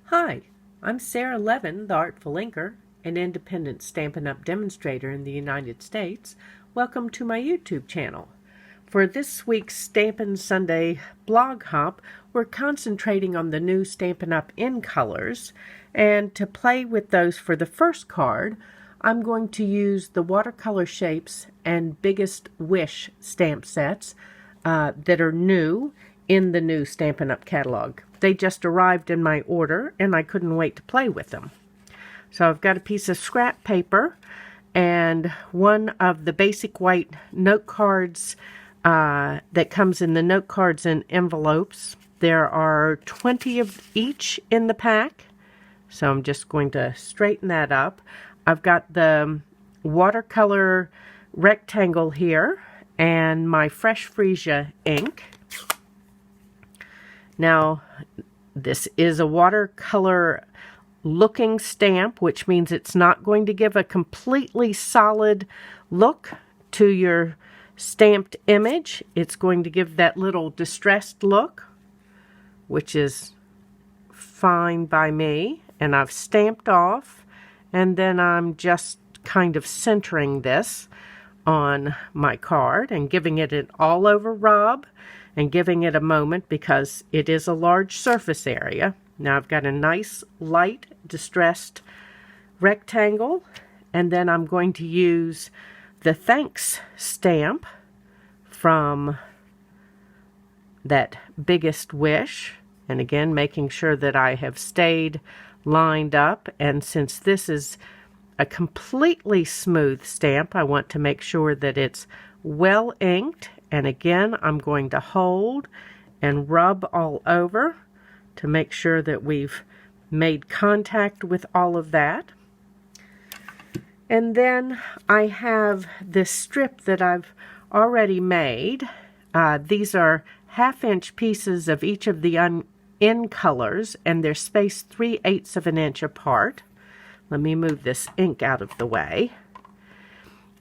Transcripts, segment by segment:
Hi, I'm Sara Levin, the Artful Inker, an independent Stampin' Up! Demonstrator in the United States. Welcome to my YouTube channel. For this week's Stampin' Sunday blog hop, we're concentrating on the new Stampin' Up! In colors, and to play with those for the first card, I'm going to use the Watercolor Shapes and Biggest Wish stamp sets that are new in the new Stampin' Up! Catalog. They just arrived in my order, and I couldn't wait to play with them. So I've got a piece of scrap paper and one of the basic white note cards that comes in the note cards and envelopes. There are 20 of each in the pack, so I'm just going to straighten that up. I've got the watercolor rectangle here and my Fresh Freesia ink. Now, this is a watercolor looking stamp, which means it's not going to give a completely solid look to your stamped image. It's going to give that little distressed look, which is fine by me. And I've stamped off, and then I'm just kind of centering this on my card and giving it an all over rub and giving it a moment because it is a large surface area. Now I've got a nice light distressed rectangle, and then I'm going to use the thanks stamp from that Biggest Wish, and again making sure that I have stayed lined up. And since this is a completely smooth stamp, I want to make sure that it's well inked. And again, I'm going to hold and rub all over to make sure that we've made contact with all of that. And then I have this strip that I've already made. These are 1/2-inch pieces of each of the in colors, and they're spaced 3/8 of an inch apart. Let me move this ink out of the way.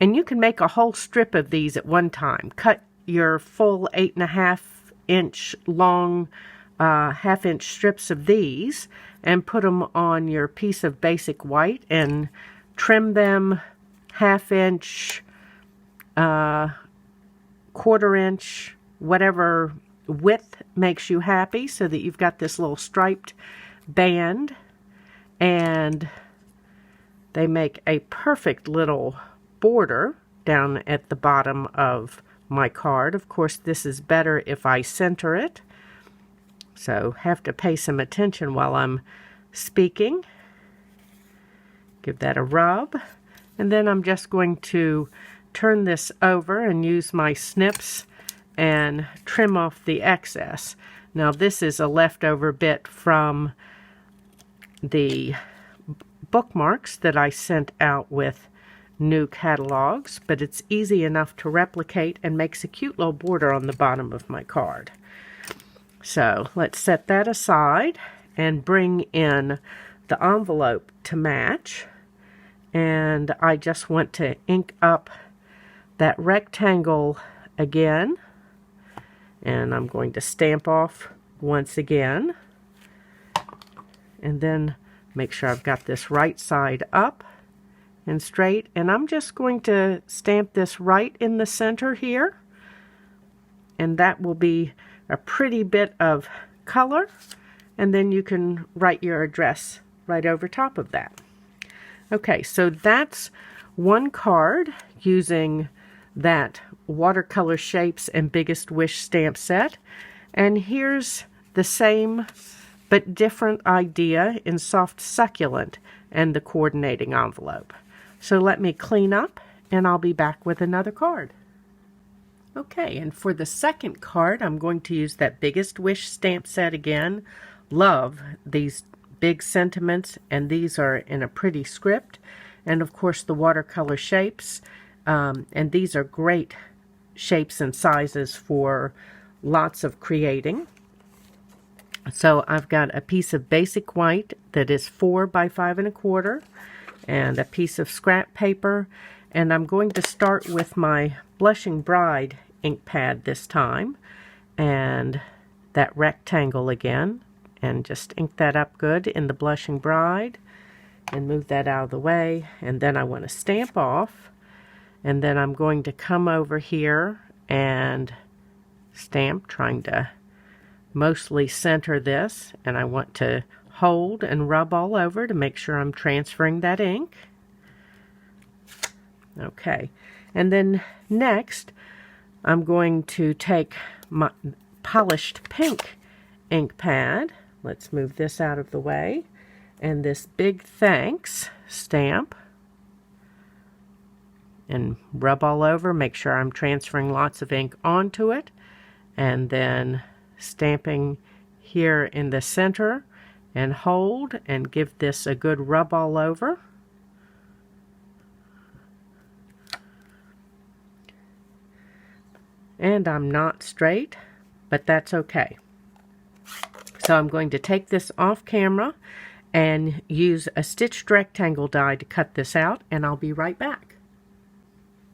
And you can make a whole strip of these at one time. Cut your full 8.5-inch long 1/2-inch strips of these and put them on your piece of basic white and trim them 1/2-inch, 1/4-inch, whatever width makes you happy, so that you've got this little striped band, and they make a perfect little border down at the bottom of my card. Of course, this is better if I center it, so have to pay some attention while I'm speaking. Give that a rub, and then I'm just going to turn this over and use my snips and trim off the excess. Now this is a leftover bit from the bookmarks that I sent out with new catalogs, but it's easy enough to replicate and makes a cute little border on the bottom of my card. So let's set that aside and bring in the envelope to match. And I just want to ink up that rectangle again, and I'm going to stamp off once again, and then make sure I've got this right side up and straight, and I'm just going to stamp this right in the center here, and that will be a pretty bit of color, and then you can write your address right over top of that. Okay, so that's one card using that Watercolor Shapes and Biggest Wish stamp set, and here's the same but different idea in Soft Succulent and the coordinating envelope. So let me clean up, and I'll be back with another card. Okay, and for the second card, I'm going to use that Biggest Wish stamp set again. Love these big sentiments, and these are in a pretty script. And of course the Watercolor Shapes, and these are great shapes and sizes for lots of creating. So I've got a piece of basic white that is 4 by 5 1/4, and a piece of scrap paper, and I'm going to start with my Blushing Bride ink pad this time, and that rectangle again, and just ink that up good in the Blushing Bride and move that out of the way. And then I want to stamp off, and then I'm going to come over here and stamp, trying to mostly center this, and I want to hold and rub all over to make sure I'm transferring that ink. Okay, and then next I'm going to take my polished pink ink pad. Let's move this out of the way, and this big thanks stamp, and rub all over, make sure I'm transferring lots of ink onto it, and then stamping here in the center, and hold and give this a good rub all over. And I'm not straight, but that's okay. So I'm going to take this off camera and use a stitched rectangle die to cut this out, and I'll be right back.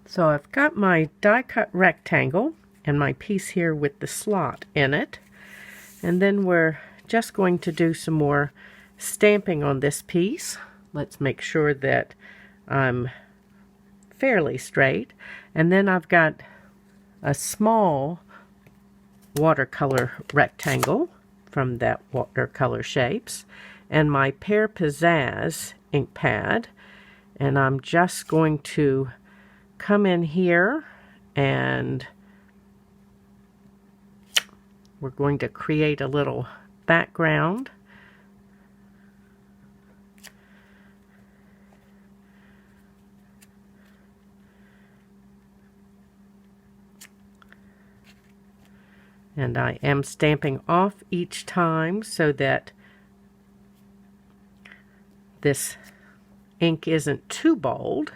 So I've got my die cut rectangle and my piece here with the slot in it, and then we're just going to do some more stamping on this piece. Let's make sure that I'm fairly straight, and then I've got a small watercolor rectangle from that Watercolor Shapes and my Pear Pizzazz ink pad, and I'm just going to come in here and we're going to create a little background. And I am stamping off each time so that this ink isn't too bold.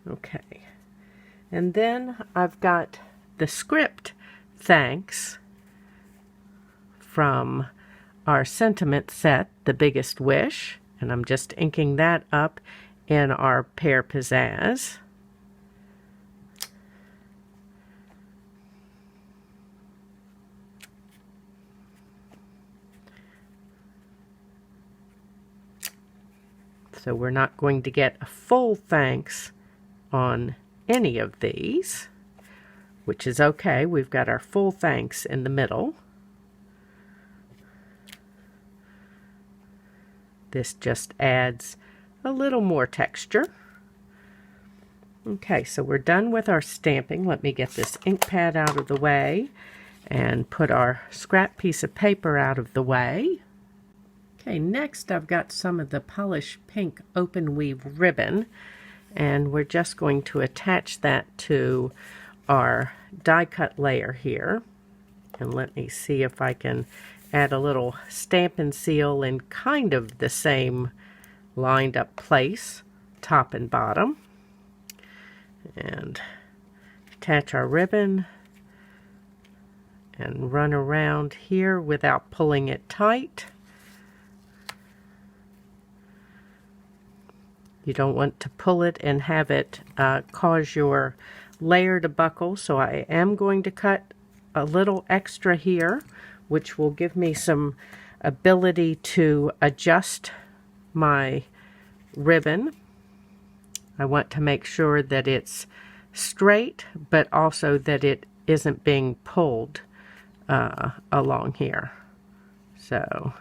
Okay, and then I've got the script thanks from our sentiment set, The Biggest Wish, and I'm just inking that up in our Pear Pizzazz. So we're not going to get a full thanks on any of these, which is okay. We've got our full thanks in the middle. This just adds a little more texture. Okay, so we're done with our stamping. Let me get this ink pad out of the way and put our scrap piece of paper out of the way. Okay, next I've got some of the polished pink open weave ribbon, and we're just going to attach that to our die cut layer here. And let me see if I can add a little Stampin' Seal in kind of the same lined up place, top and bottom. And attach our ribbon and run around here without pulling it tight. You don't want to pull it and have it cause your layer to buckle, so I am going to cut a little extra here, which will give me some ability to adjust my ribbon. I want to make sure that it's straight, but also that it isn't being pulled along here. So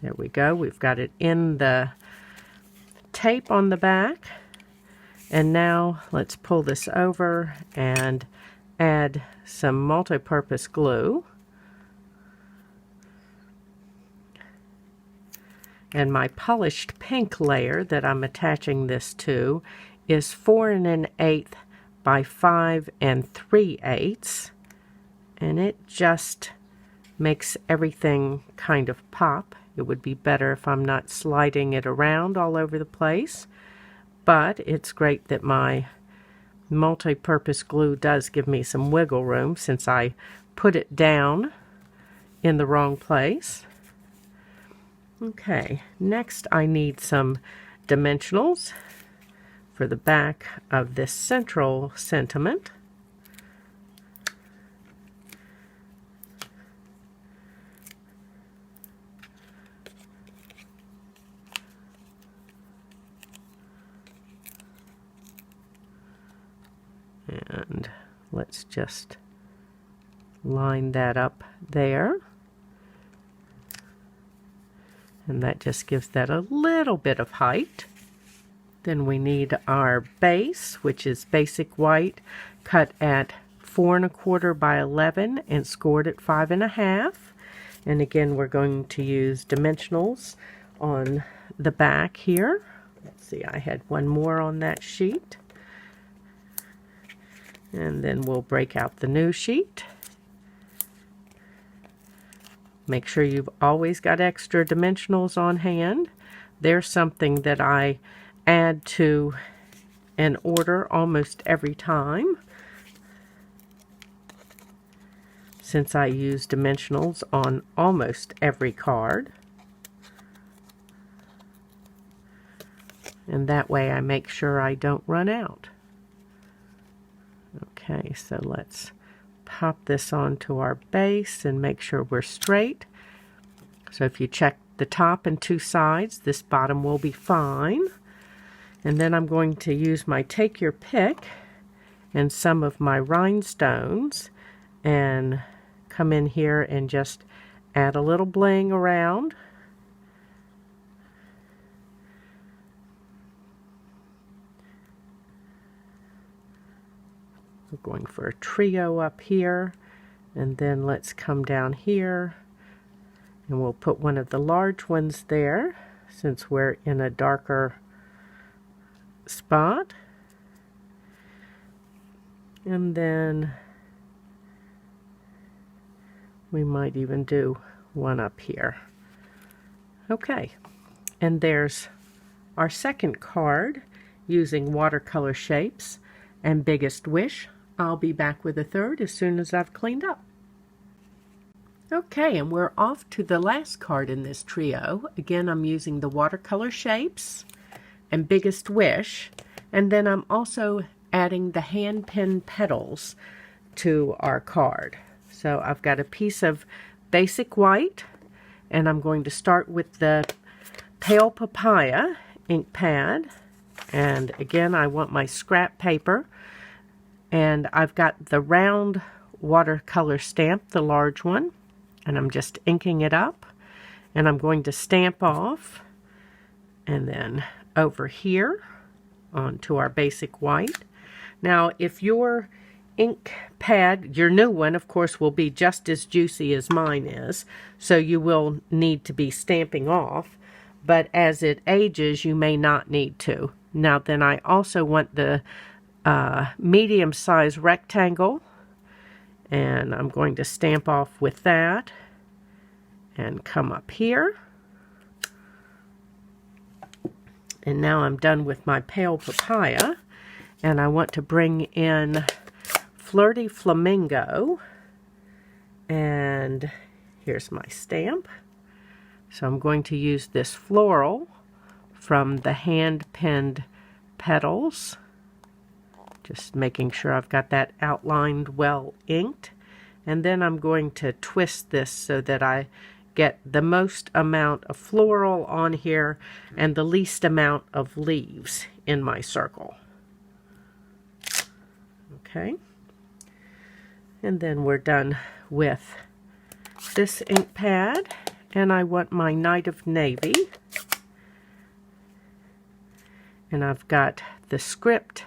there we go. We've got it in the tape on the back, and now let's pull this over and add some multi-purpose glue. And my polished pink layer that I'm attaching this to is 4 1/8 by 5 3/8, and it just makes everything kind of pop. It would be better if I'm not sliding it around all over the place, but it's great that my multi-purpose glue does give me some wiggle room since I put it down in the wrong place. Okay, next I need some dimensionals for the back of this central sentiment. And let's just line that up there. And that just gives that a little bit of height. Then we need our base, which is basic white, cut at 4 1/4 by 11 and scored at 5 1/2. And again, we're going to use dimensionals on the back here. Let's see, I had one more on that sheet. And then we'll break out the new sheet. Make sure you've always got extra dimensionals on hand. There's something that I add to an order almost every time, since I use dimensionals on almost every card. And that way I make sure I don't run out. Okay, so let's pop this onto our base and make sure we're straight. So if you check the top and 2 sides, this bottom will be fine. And then I'm going to use my Take Your Pick and some of my rhinestones and come in here and just add a little bling around. We're going for a trio up here, and then let's come down here and we'll put one of the large ones there since we're in a darker spot. And then we might even do one up here. Okay, and there's our second card using watercolor shapes and Biggest Wish. I'll be back with a third as soon as I've cleaned up. Okay, and we're off to the last card in this trio. Again, I'm using the watercolor shapes and Biggest Wish, and then I'm also adding the hand pen petals to our card. So I've got a piece of basic white, and I'm going to start with the Pale Papaya ink pad, and again I want my scrap paper, and I've got the round watercolor stamp, the large one, and I'm just inking it up, and I'm going to stamp off, and then over here onto our basic white. Now if your ink pad, your new one of course, will be just as juicy as mine is, so you will need to be stamping off, but as it ages you may not need to. Now then, I also want the medium size rectangle, and I'm going to stamp off with that and come up here. And now I'm done with my Pale Papaya, and I want to bring in Flirty Flamingo, and here's my stamp. So I'm going to use this floral from the hand pinned Petals, just making sure I've got that outlined well inked, and then I'm going to twist this so that I get the most amount of floral on here and the least amount of leaves in my circle. Okay, and then we're done with this ink pad, and I want my Night of Navy, and I've got the script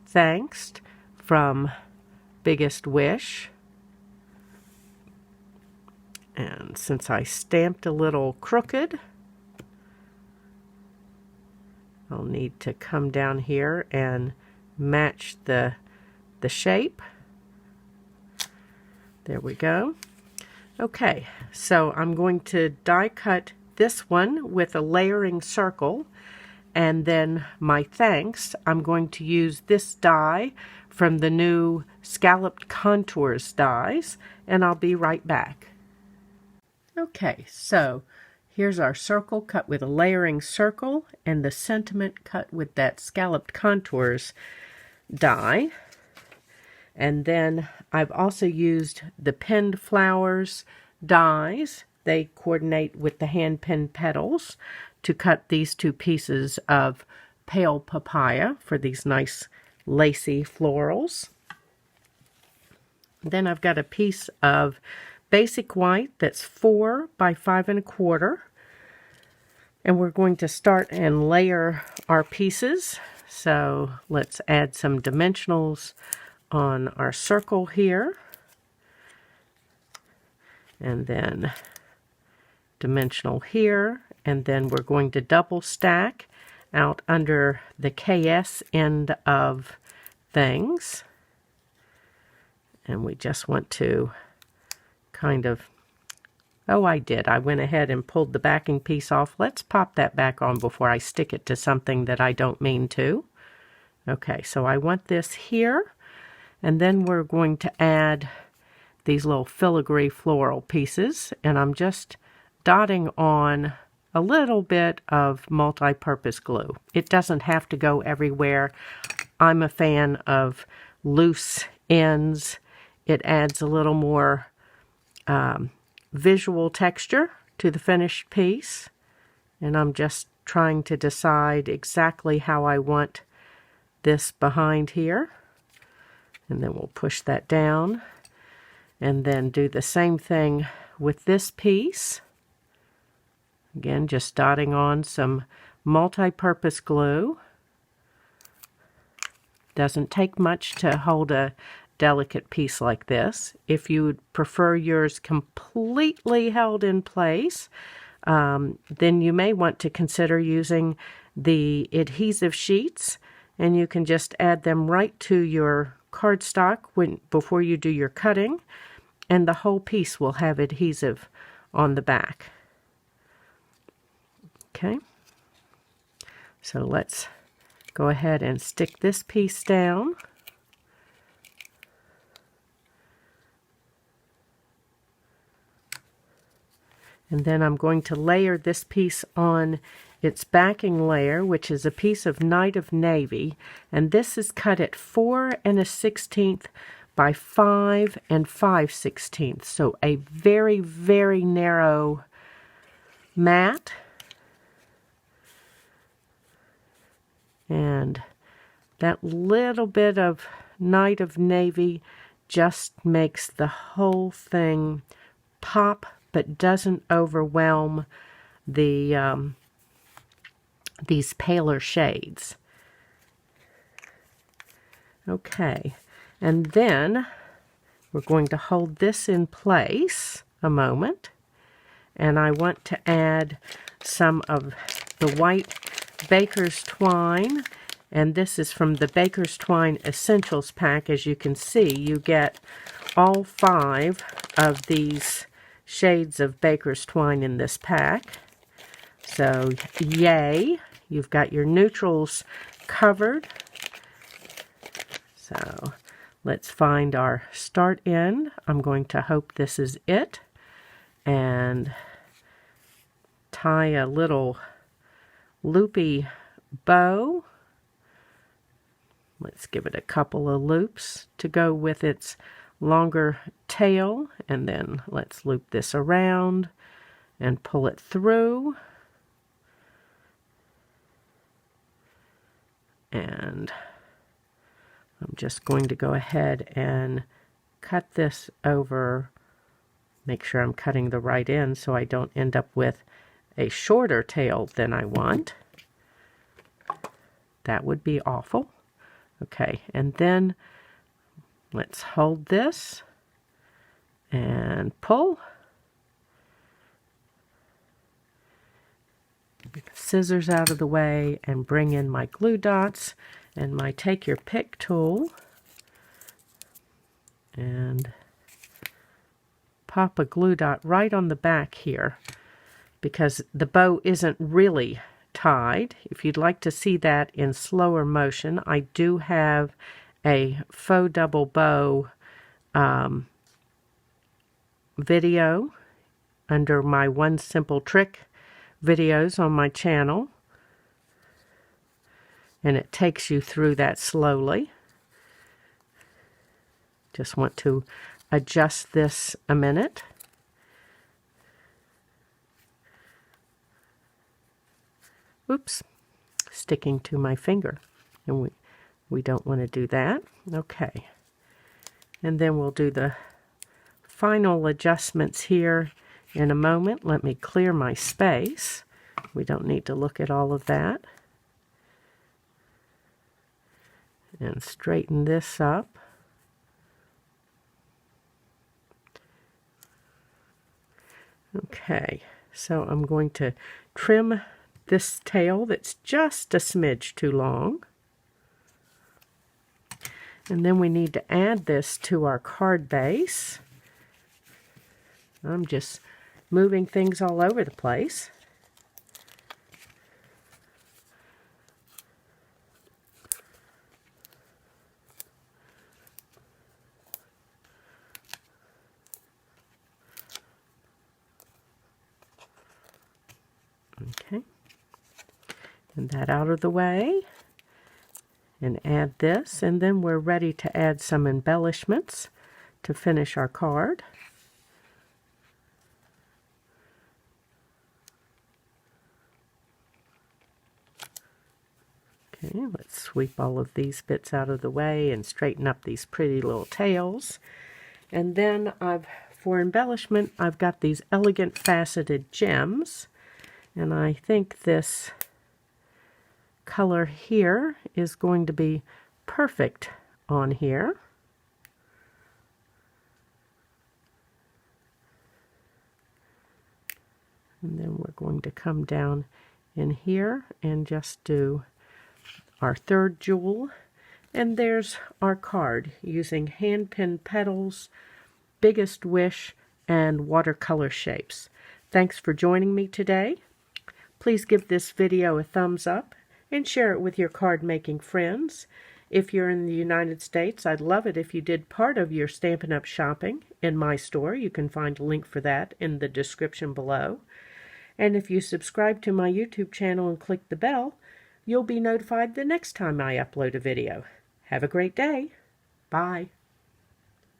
Thanks from Biggest Wish, and since I stamped a little crooked, I'll need to come down here and match the shape. There we go. Okay, so I'm going to die cut this one with a layering circle, and then my thanks, I'm going to use this die from the new Scalloped Contours dies, and I'll be right back. Okay, so Here's our circle cut with a layering circle and the sentiment cut with that scalloped contours die. And then I've also used the pinned flowers dies. They coordinate with the hand pinned petals to cut these two pieces of pale papaya for these nice lacy florals. Then I've got a piece of basic white that's 4 by 5 1/4. And we're going to start and layer our pieces. So let's add some dimensionals on our circle here. And then dimensional here. And then we're going to double stack out under the KS end of things. And we just want to kind of, oh, I did. I went ahead and pulled the backing piece off. Let's pop that back on before I stick it to something that I don't mean to. Okay, so I want this here. And then we're going to add these little filigree floral pieces. And I'm just dotting on a little bit of multi-purpose glue. It doesn't have to go everywhere. I'm a fan of loose ends. It adds a little more visual texture to the finished piece. And I'm just trying to decide exactly how I want this behind here. And then we'll push that down. And then do the same thing with this piece. Again, just dotting on some multi-purpose glue. Doesn't take much to hold a delicate piece like this. If you would prefer yours completely held in place, then you may want to consider using the adhesive sheets, and you can just add them right to your cardstock before you do your cutting, and the whole piece will have adhesive on the back. Okay, so let's go ahead and stick this piece down. And then I'm going to layer this piece on its backing layer, which is a piece of Night of Navy. And this is cut at 4 1/16 by 5 5/16. So a very, very narrow mat. And that little bit of Night of Navy just makes the whole thing pop, but doesn't overwhelm the these paler shades. Okay, and then we're going to hold this in place a moment, and I want to add some of the white baker's twine, and this is from the Baker's Twine Essentials pack. As you can see, you get all 5 of these shades of baker's twine in this pack. So yay, you've got your neutrals covered. So let's find our start end. I'm going to hope this is it, and tie a little loopy bow. Let's give it a couple of loops to go with its longer tail, and then let's loop this around and pull it through. And I'm just going to go ahead and cut this over, make sure I'm cutting the right end so I don't end up with a shorter tail than I want. That would be awful. Okay, and then let's hold this and pull. Scissors out of the way and bring in my glue dots and my take your pick tool and pop a glue dot right on the back here, because the bow isn't really tied. If you'd like to see that in slower motion, I do have a faux double bow video under my One Simple Trick videos on my channel, and it takes you through that slowly. Just want to adjust this a minute. Oops, sticking to my finger, and we don't want to do that. Okay, and then we'll do the final adjustments here in a moment. Let me clear my space. We don't need to look at all of that. And straighten this up. Okay, so I'm going to trim this tail that's just a smidge too long. And then we need to add this to our card base. I'm just moving things all over the place. Okay, and that out of the way, and add this, and then we're ready to add some embellishments to finish our card. Okay, let's sweep all of these bits out of the way and straighten up these pretty little tails. And then for embellishment, I've got these elegant faceted gems. And I think this color here is going to be perfect on here. And then we're going to come down in here and just do our third jewel. And there's our card using hand pen petals, biggest wish, and watercolor shapes. Thanks for joining me today. Please give this video a thumbs up and share it with your card making friends. If you're in the United States, I'd love it if you did part of your Stampin' Up! Shopping in my store. You can find a link for that in the description below. And if you subscribe to my YouTube channel and click the bell, you'll be notified the next time I upload a video. Have a great day. Bye.